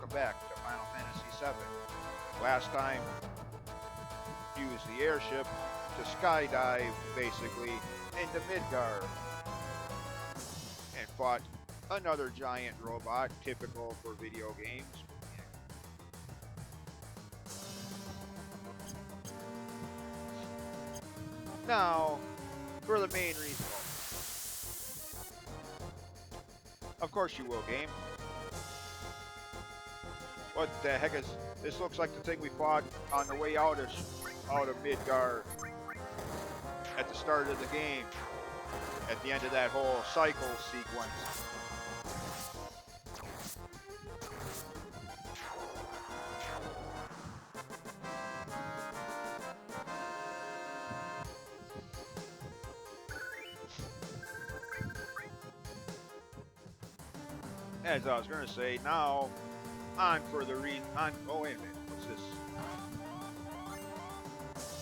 welcome back to Final Fantasy VII. Last time, used the airship to skydive, basically, into Midgar, and fought another giant robot, typical for video games. Now, for the main reason. Of course you will, game. What the heck is this? Looks like the thing we fought on the way out of Midgar at the start of the game, at the end of that whole cycle sequence. As I was going to say, now on for the oh wait a minute, what's this?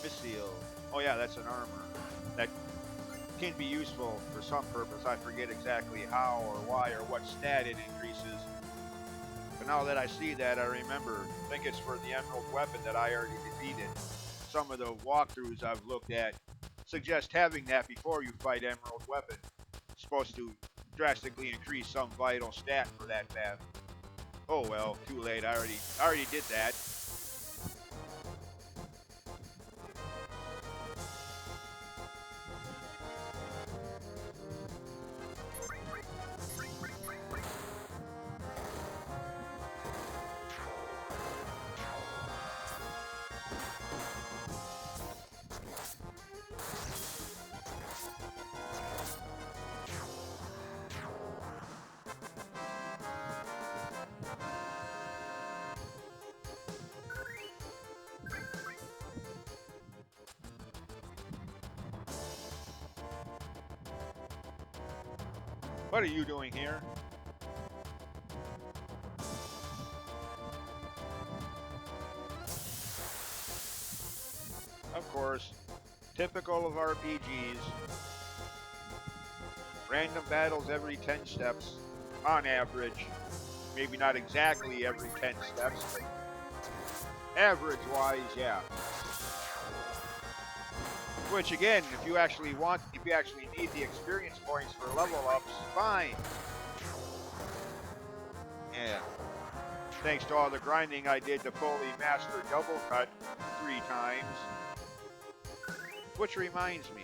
Missile. Oh yeah, that's an armor that can be useful for some purpose. I forget exactly how or why or what stat it increases. But now that I see that, I remember. I think it's for the emerald weapon that I already defeated. Some of the walkthroughs I've looked at suggest having that before you fight emerald weapon. It's supposed to drastically increase some vital stat for that battle. Oh well, too late. I already did that. What are you doing here? Of course, typical of RPGs. Random battles every 10 steps, on average. Maybe not exactly every 10 steps, but average-wise, yeah. Which again, if you actually need the experience points for level ups, fine. Yeah. Thanks to all the grinding I did to fully master double cut 3 times. Which reminds me.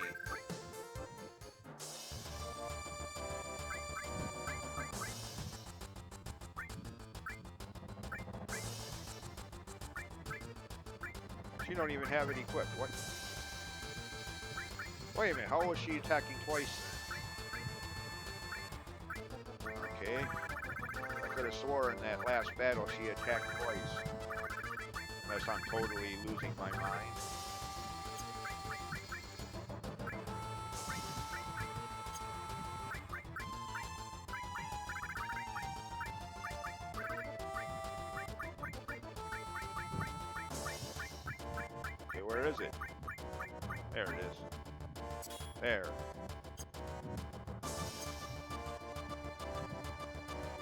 She don't even have it equipped. What? Wait a minute, how was she attacking twice? Okay. I could have sworn in that last battle she attacked twice. Unless I'm totally losing my mind. Okay, where is it? There it is. There.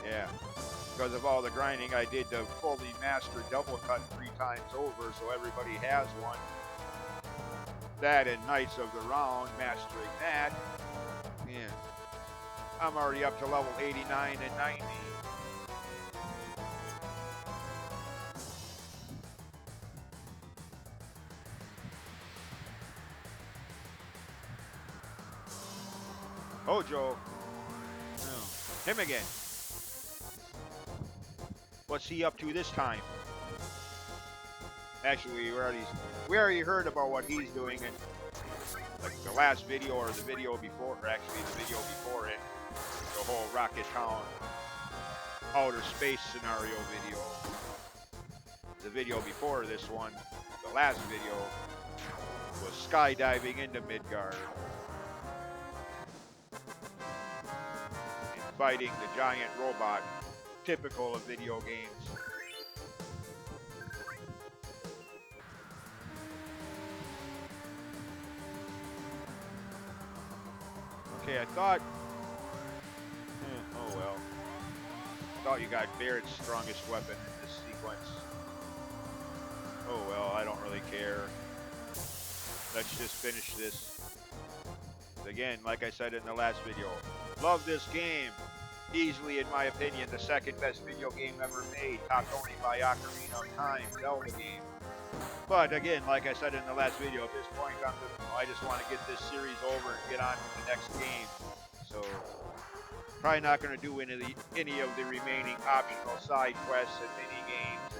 Yeah. Because of all the grinding I did to fully master double cut 3 times over, so everybody has one. That and Knights of the Round, mastering that. Yeah. I'm already up to level 89 and 90. Hojo. Oh, him again. What's he up to this time? Actually, we already heard about what he's doing in like the last video or the video before, or actually the video before it, the whole Rocket Town outer space scenario video. The video before this one, the last video, was skydiving into Midgard. Fighting the giant robot, typical of video games. Okay, I thought thought you got Barrett's strongest weapon in this sequence. Oh well, I don't really care. Let's just finish this. Again, like I said in the last video, love this game. Easily, in my opinion, the second best video game ever made, topped only by Ocarina of Time, Zelda game. But again, like I said in the last video, at this point, I just want to get this series over and get on to the next game. So, probably not going to do any of the remaining optional side quests and mini games.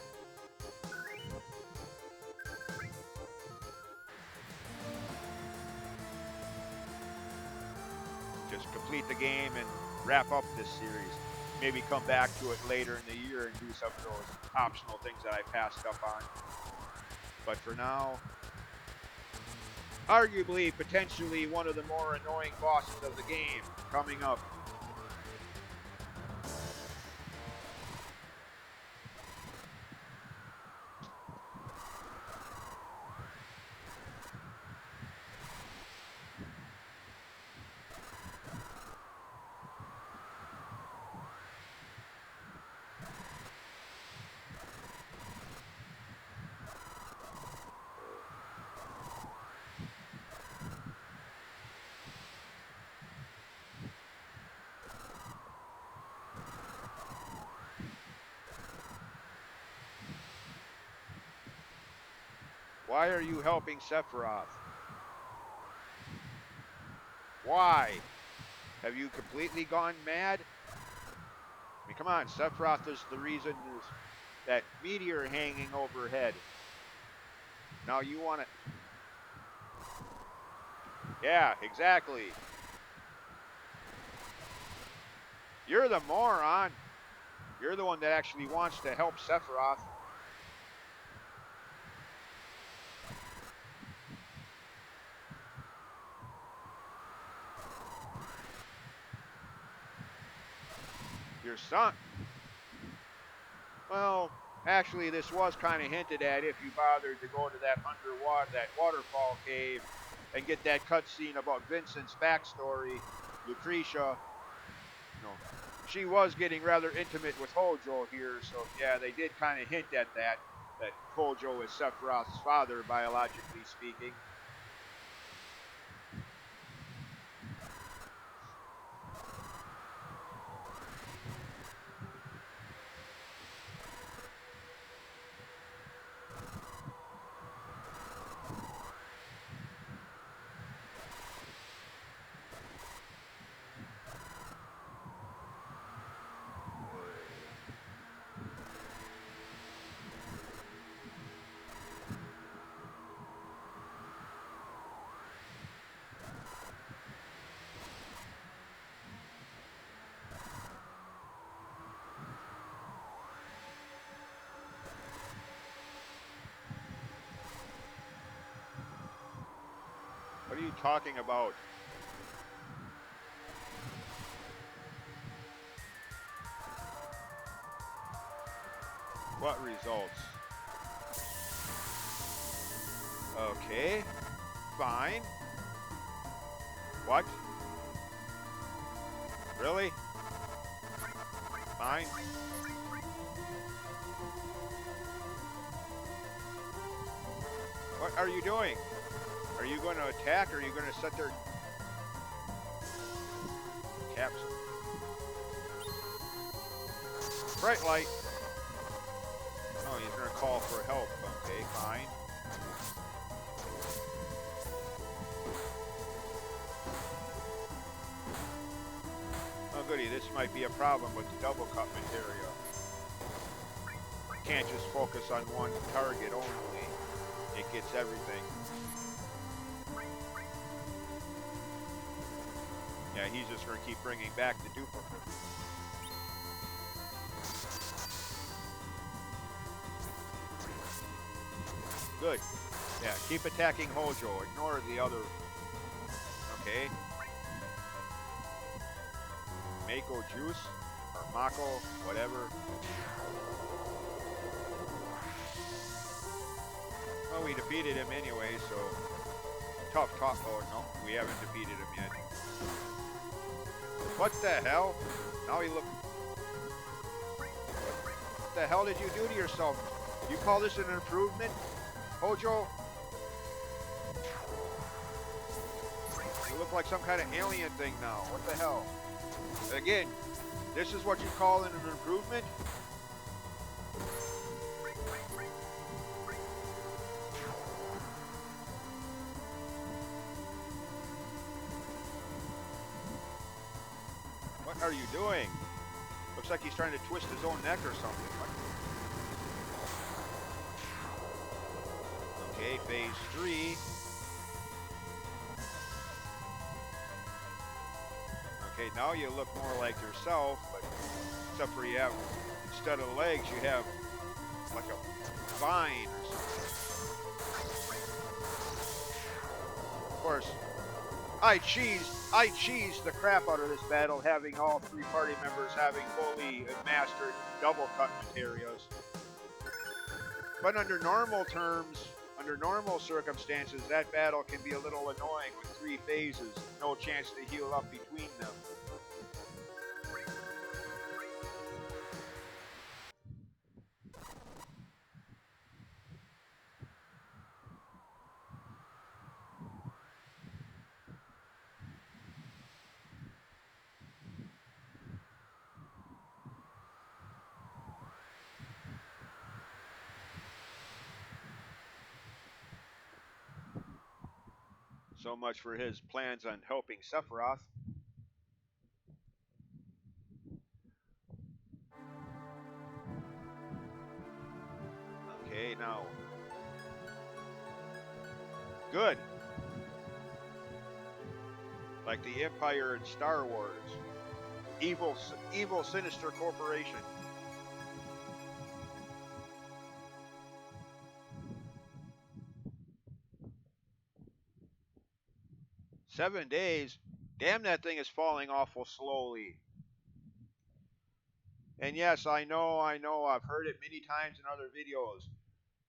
Just complete the game and wrap up this series. Maybe come back to it later in the year and do some of those optional things that I passed up on. But for now, arguably, potentially one of the more annoying bosses of the game coming up. Why are you helping Sephiroth? Why? Have you completely gone mad? I mean, come on, Sephiroth is the reason there's that meteor hanging overhead. Now you want to... Yeah, exactly. You're the moron. You're the one that actually wants to help Sephiroth. Your son. Well, actually, this was kind of hinted at if you bothered to go to that waterfall cave and get that cutscene about Vincent's backstory. Lucretia, she was getting rather intimate with Hojo here, so yeah, they did kind of hint at that Hojo is Sephiroth's father, biologically speaking. What are you talking about? What results? Okay, fine. What? Really? Fine. What are you doing? Are you going to attack, or are you going to sit there? Caps. Bright light. Oh, he's going to call for help. Okay, fine. Oh, goody. This might be a problem with the double cut materia. Can't just focus on one target only. It gets everything. Yeah, he's just going to keep bringing back the duplicate. Good. Yeah, keep attacking Hojo. Ignore the other. Okay. Mako Juice, or Mako, whatever. Well, we defeated him anyway, so... Tough talk. Oh, no, we haven't defeated him yet. What the hell? Now he look... the hell did you do to yourself? You call this an improvement? Hojo? You look like some kind of alien thing now. What the hell? Again, this is what you call an improvement? What are you doing? Looks like he's trying to twist his own neck or something. What? Okay, phase 3. Okay, now you look more like yourself, but except for you have, instead of legs, you have like a vine or something. Of course, I cheesed the crap out of this battle, having all 3 party members having fully mastered double cut materials. But under normal terms, under normal circumstances, that battle can be a little annoying with 3 phases, no chance to heal up between them. So much for his plans on helping Sephiroth. Okay, now. Good. Like the Empire in Star Wars. Evil, sinister corporation. "7 days? Damn, that thing is falling awful slowly." And yes, I know, I've heard it many times in other videos.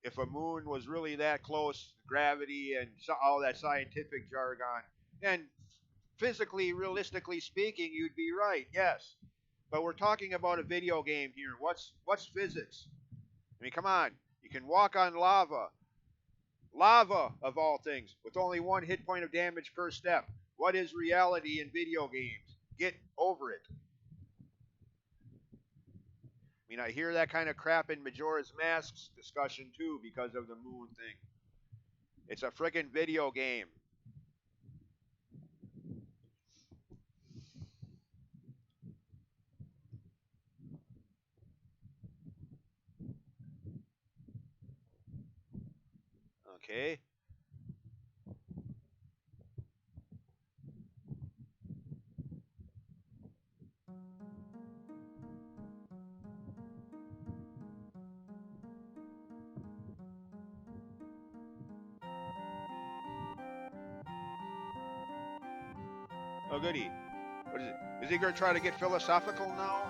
If a moon was really that close, gravity and all that scientific jargon, then physically, realistically speaking, you'd be right, yes. But we're talking about a video game here. What's physics? I mean, come on. You can walk on lava. Lava, of all things, with only 1 hit point of damage per step. What is reality in video games? Get over it. I mean, I hear that kind of crap in Majora's Mask's discussion too because of the moon thing. It's a friggin' video game. Okay. Oh, goody. What is it? Is he going to try to get philosophical now?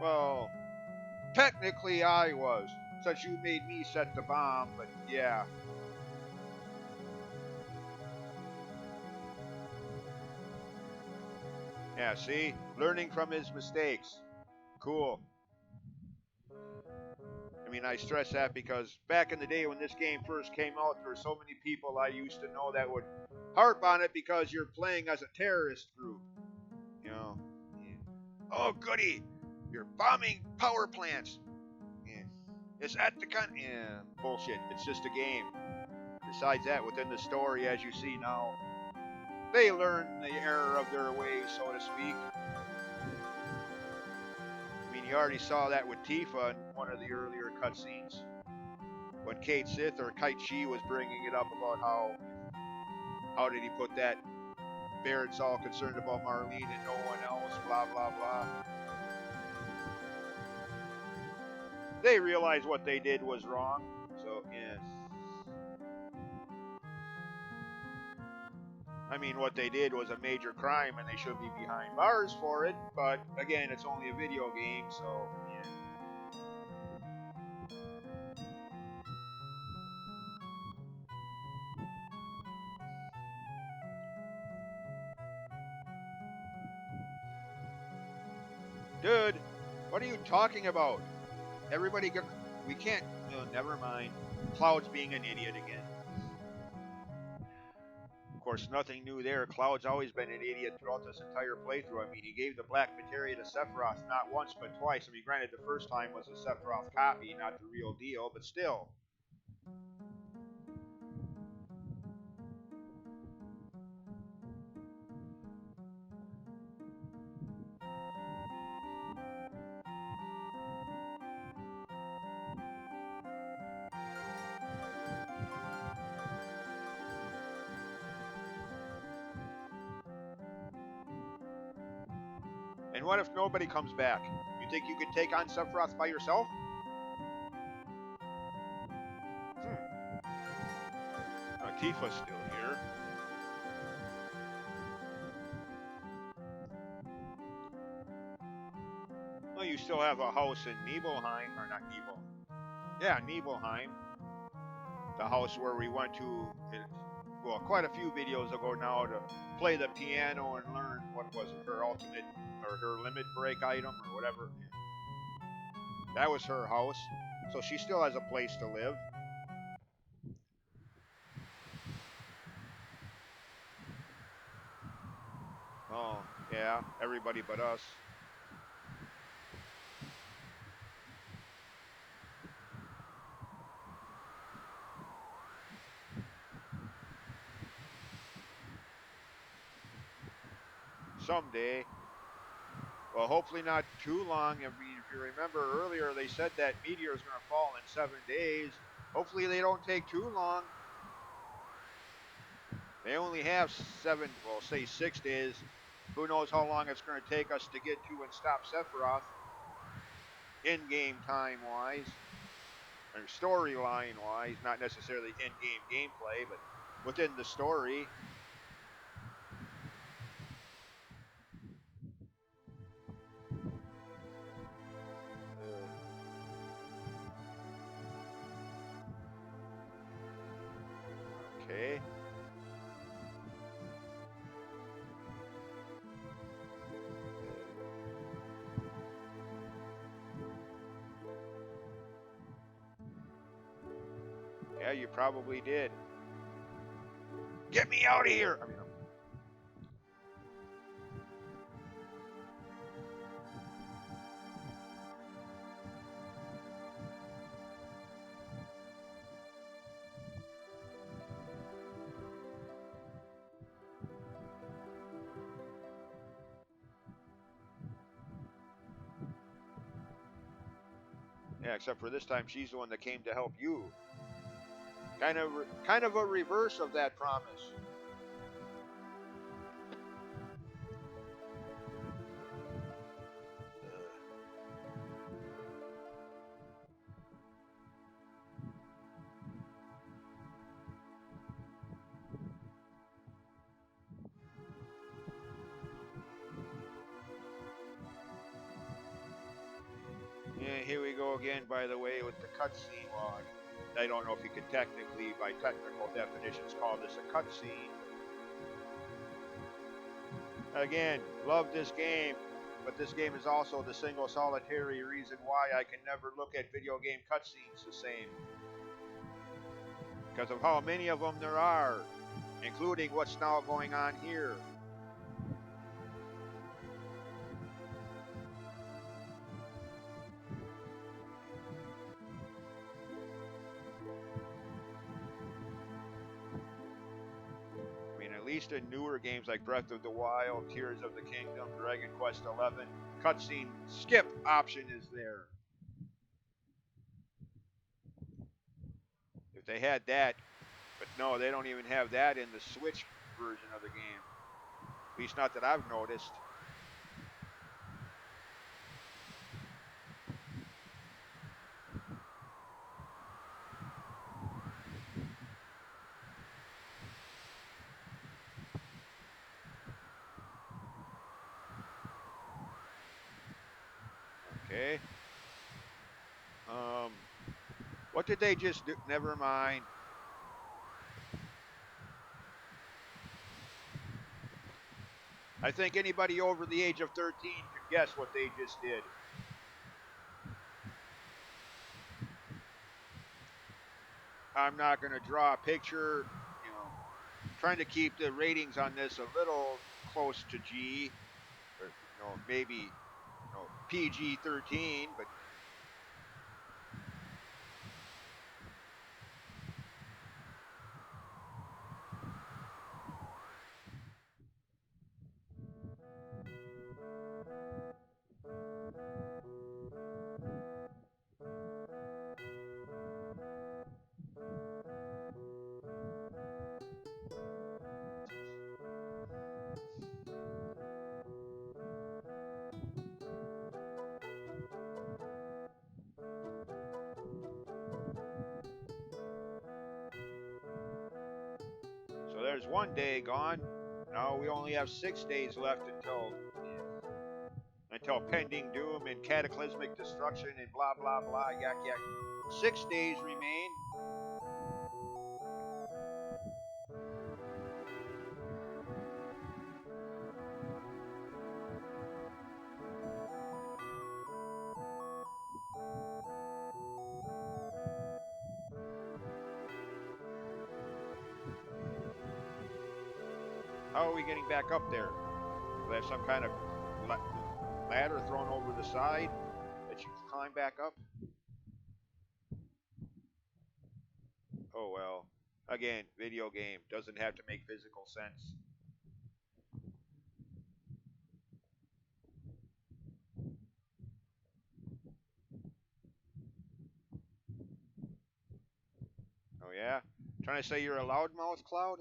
Well, technically I was, since you made me set the bomb, but yeah. Yeah, see? Learning from his mistakes. Cool. I mean, I stress that because back in the day when this game first came out, there were so many people I used to know that would harp on it because you're playing as a terrorist group. You know? Yeah. Oh, goody! You're bombing power plants. Yeah. Is that the kind? Yeah, bullshit. It's just a game. Besides that, within the story, as you see now, they learn the error of their ways, so to speak. I mean, you already saw that with Tifa in one of the earlier cutscenes. when Kate Sith or Kite Chi was bringing it up about how did he put that Barrett's all concerned about Marlene and no one else, blah blah blah. They realized what they did was wrong, so yeah. I mean, what they did was a major crime and they should be behind bars for it, but again, it's only a video game, so yeah. Dude, what are you talking about? Everybody gonna. We can't. No, never mind. Cloud's being an idiot again. Of course, nothing new there. Cloud's always been an idiot throughout this entire playthrough. I mean, he gave the Black Materia to Sephiroth not once but twice. I mean, granted, the first time was a Sephiroth copy, not the real deal, but still. And what if nobody comes back? You think you can take on Sephiroth by yourself? Tifa's still here. Well, you still have a house in Nibelheim, or not Nibel. Yeah, Nibelheim. The house where we went to, well, quite a few videos ago now to play the piano and learn what was it, her ultimate or her limit break item or whatever. That was her house, so she still has a place to live. Oh, yeah, everybody but us. Someday. Well, hopefully not too long. I mean, if you remember earlier, they said that meteor is going to fall in 7 days. Hopefully they don't take too long. They only have 7, well, say 6 days. Who knows how long it's going to take us to get to and stop Sephiroth, in-game time-wise, or storyline-wise, not necessarily in-game gameplay, but within the story. Okay. Yeah, you probably did. Get me out of here! I mean, yeah, except for this time, she's the one that came to help you. Kind of a reverse of that promise. Yeah, here we go again, by the way, with the cutscene log. I don't know if you could technically, by technical definitions, call this a cutscene. Again, love this game, but this game is also the single solitary reason why I can never look at video game cutscenes the same. Because of how many of them there are, including what's now going on here. At least in newer games like Breath of the Wild, Tears of the Kingdom, Dragon Quest XI, cutscene skip option is there. But they had that. But no, they don't even have that in the Switch version of the game. At least not that I've noticed. Okay. What did they just do? Never mind. I think anybody over the age of 13 can guess what they just did. I'm not going to draw a picture, trying to keep the ratings on this a little close to G, or, maybe, PG 13, but so there's one day gone. Now we only have 6 days left until pending doom and cataclysmic destruction and blah blah blah yak yak. 6 days remain. How are we getting back up there? Do they have some kind of ladder thrown over the side that you can climb back up? Oh well. Again, video game doesn't have to make physical sense. Oh yeah? Trying to say you're a loudmouth, Cloud?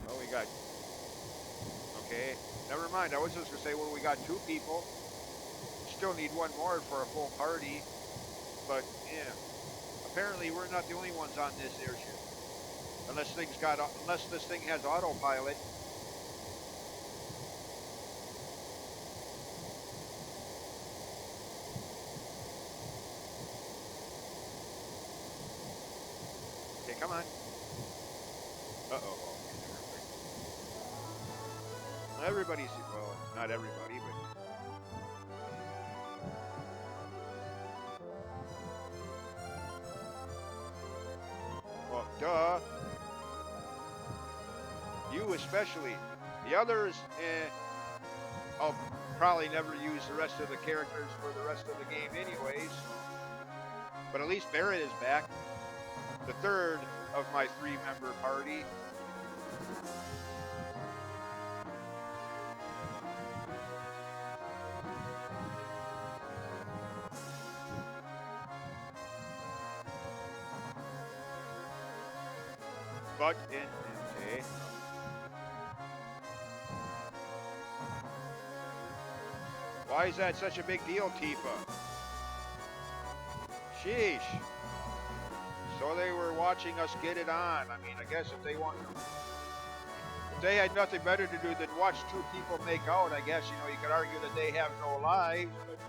Oh, we got. Okay. Never mind. I was just gonna say, well, we got 2 people. Still need 1 more for a full party. But yeah, apparently we're not the only ones on this airship. Unless this thing has autopilot. Okay, come on. Uh-oh. Everybody's, well, not everybody, but. Well, duh. You especially. The others, I'll probably never use the rest of the characters for the rest of the game anyways. But at least Barrett is back. The third of my 3-member party. But okay. Why is that such a big deal, Tifa? Sheesh. So they were watching us get it on. I mean, I guess if they had nothing better to do than watch 2 people make out, I guess, you could argue that they have no lives. But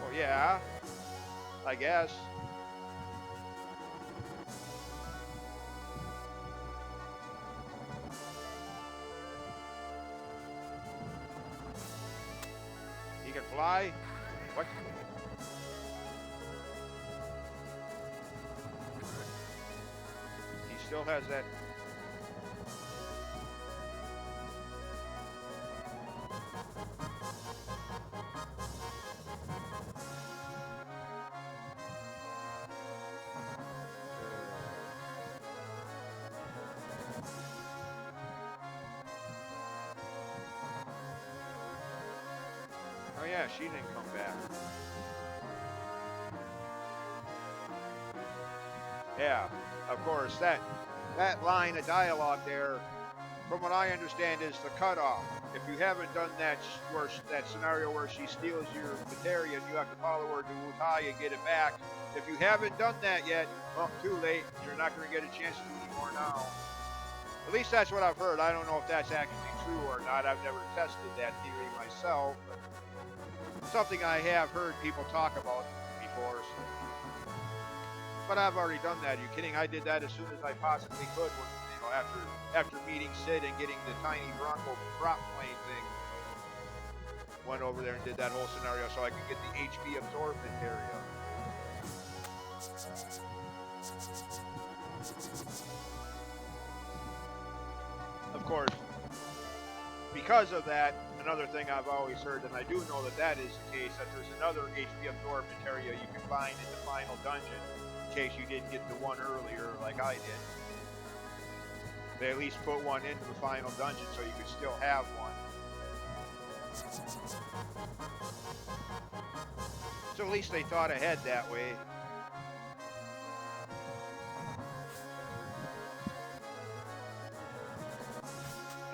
well, yeah, I guess. He can fly? What? He still has that. Yeah, she didn't come back. Yeah, of course, that line of dialogue there, from what I understand, is the cutoff. If you haven't done that scenario where she steals your materia and you have to follow her to Utai and get it back, if you haven't done that yet, well, too late. You're not going to get a chance to anymore now. At least that's what I've heard. I don't know if that's actually true or not. I've never tested that theory myself, but something I have heard people talk about before. So. But I've already done that. Are you kidding? I did that as soon as I possibly could when, after meeting Sid and getting the tiny Bronco prop plane thing. Went over there and did that whole scenario so I could get the HP absorbent area. Of course, because of that, another thing I've always heard, and I do know that is the case, that there's another HP absorbent area you can find in the final dungeon, in case you didn't get the one earlier like I did. They at least put one into the final dungeon so you could still have one. So at least they thought ahead that way.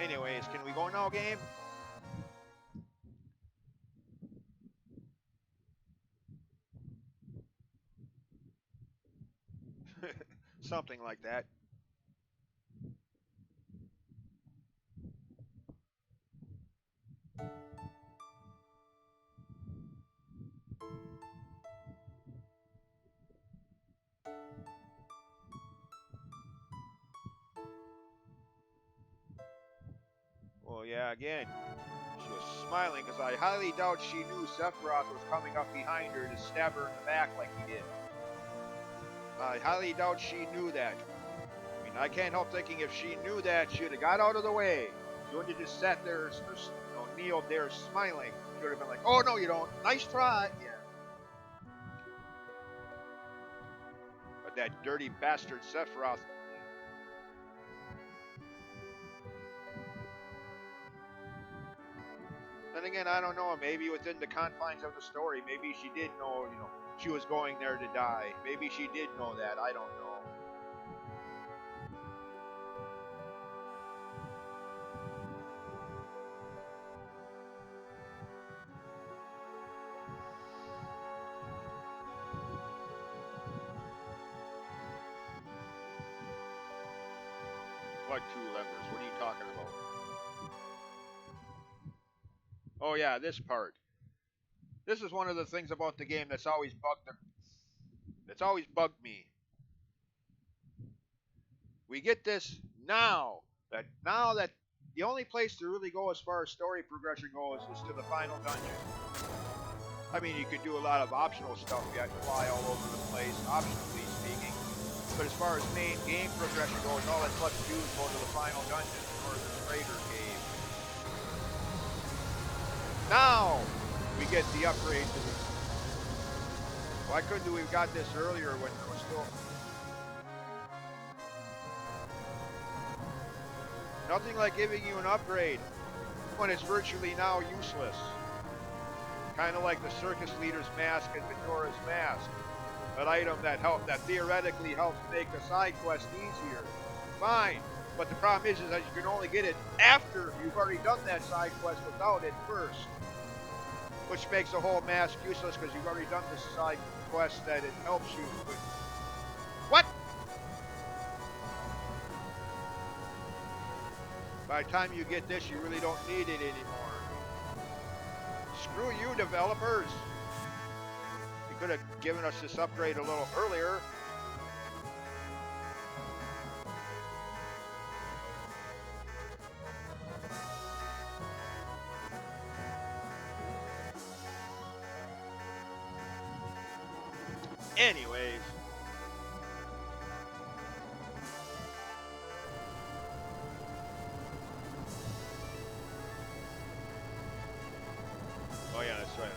Anyways, can we go now, game? Something like that. Well, yeah, again, she was smiling because I highly doubt she knew Sephiroth was coming up behind her to stab her in the back like he did. I highly doubt she knew that. I mean, I can't help thinking if she knew that, she would have got out of the way. She wouldn't have just sat there, kneeled there smiling. She would have been like, oh, no, you don't. Nice try. Yeah. But that dirty bastard Sephiroth. Then again, I don't know. Maybe within the confines of the story, maybe she did know, she was going there to die. Maybe she did know that. I don't know. What two levers? What are you talking about? Oh yeah, this part. This is one of the things about the game that's always bugged me. We get this now. Now that the only place to really go as far as story progression goes is to the final dungeon. I mean, you can do a lot of optional stuff. You have to fly all over the place, optionally speaking. But as far as main game progression goes, all that's left to do is go to the final dungeon or the Raider Cave. Now we get the upgrade to the. Why couldn't we have got this earlier when it was still. Nothing like giving you an upgrade when it's virtually now useless. Kind of like the circus leader's mask and Majora's mask. An item that theoretically helps make a side quest easier. Fine. But the problem is that you can only get it after you've already done that side quest without it first. Which makes the whole mask useless because you've already done the side quest that it helps you with. What? By the time you get this, you really don't need it anymore. Screw you, developers. You could have given us this upgrade a little earlier. Anyways. Oh yeah, that's right.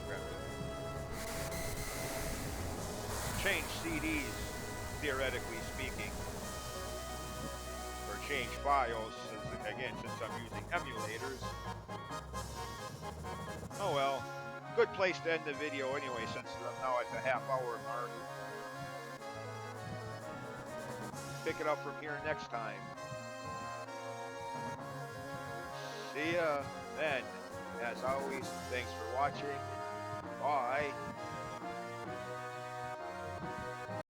Change CDs, theoretically speaking, or change files, since I'm using emulators. Oh well. good place to end the video anyway, since I'm now at the half-hour mark. Pick it up from here next time. See ya then. As always, thanks for watching. Bye.